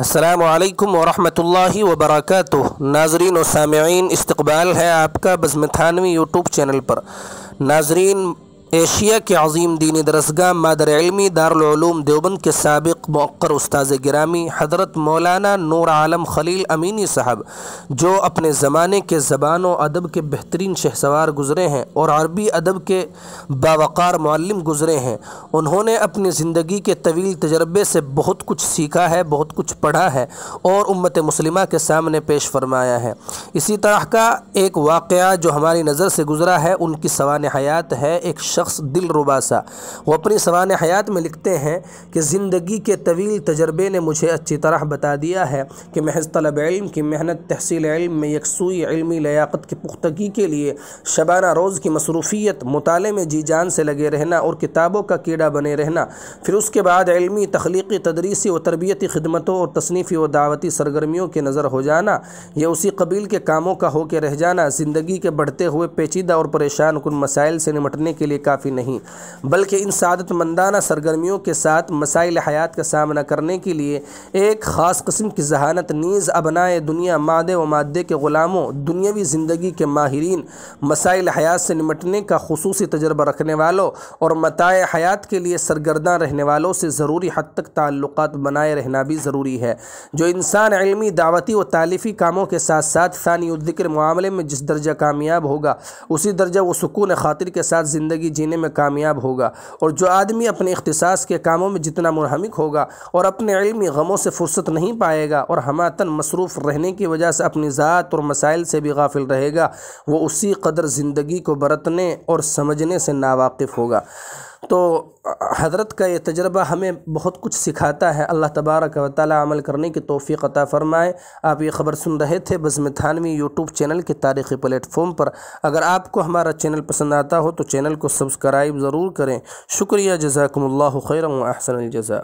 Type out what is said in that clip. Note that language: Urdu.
السلام علیکم ورحمۃ اللہ وبرکاتہ۔ ناظرین و سامعین، استقبال ہے آپ کا بزم تھانوی یوٹیوب چینل پر۔ ناظرین، ایشیا کے عظیم دینی درسگاہ مادر علمی دارالعلوم دیوبند کے سابق موقر استاذ گرامی حضرت مولانا نور عالم خلیل امینی صاحب، جو اپنے زمانے کے زبان و ادب کے بہترین شہسوار گزرے ہیں اور عربی ادب کے باوقار معلم گزرے ہیں، انہوں نے اپنی زندگی کے طویل تجربے سے بہت کچھ سیکھا ہے، بہت کچھ پڑھا ہے اور امت مسلمہ کے سامنے پیش فرمایا ہے۔ اسی طرح کا ایک واقعہ جو ہماری نظر سے گزرا ہے، ان کی سوانح حیات ہے۔ ایک شخص دل ربا سا، وہ اپنی سوانح حیات میں لکھتے ہیں کہ زندگی کے طویل تجربے نے مجھے اچھی طرح بتا دیا ہے کہ محض طلب علم کی محنت، تحصیل علم میں یکسوئی علمی لیاقت کی پختگی کے لیے شبانہ روز کی مصروفیت، مطالعے میں جی جان سے لگے رہنا اور کتابوں کا کیڑا بنے رہنا، پھر اس کے بعد علمی، تخلیقی، تدریسی و تربیتی خدمتوں اور تصنیفی و دعوتی سرگرمیوں کے نظر ہو جانا، یا اسی قبیل کے کاموں کا ہو کے رہ جانا، زندگی کے بڑھتے ہوئے پیچیدہ اور پریشان کن مسائل سے نمٹنے کے لیے کافی نہیں، بلکہ ان سعادت مندانہ سرگرمیوں کے ساتھ مسائل حیات کا سامنا کرنے کے لیے ایک خاص قسم کی ذہانت نیز ابنائے دنیا، مادے و مادے کے غلاموں، دنیاوی زندگی کے ماہرین، مسائل حیات سے نمٹنے کا خصوصی تجربہ رکھنے والوں اور متاع حیات کے لیے سرگرداں رہنے والوں سے ضروری حد تک تعلقات بنائے رہنا بھی ضروری ہے۔ جو انسان علمی، دعوتی و تالیفی کاموں کے ساتھ ساتھ ثانی الذکر معاملے میں جس درجہ کامیاب ہوگا، اسی درجہ وہ سکون خاطر کے ساتھ زندگی جینے میں کامیاب ہوگا، اور جو آدمی اپنے اختصاص کے کاموں میں جتنا منہمک ہوگا اور اپنے علمی غموں سے فرصت نہیں پائے گا اور ہماتن مصروف رہنے کی وجہ سے اپنی ذات اور مسائل سے بھی غافل رہے گا، وہ اسی قدر زندگی کو برتنے اور سمجھنے سے ناواقف ہوگا۔ تو حضرت کا یہ تجربہ ہمیں بہت کچھ سکھاتا ہے۔ اللہ تبارک و تعالی عمل کرنے کی توفیق عطا فرمائے۔ آپ یہ خبر سن رہے تھے بزم تھانوی یوٹیوب چینل کے تاریخی پلیٹ فارم پر۔ اگر آپ کو ہمارا چینل پسند آتا ہو تو چینل کو سبسکرائب ضرور کریں۔ شکریہ، جزاکم اللہ خیرا و احسن الجزاء۔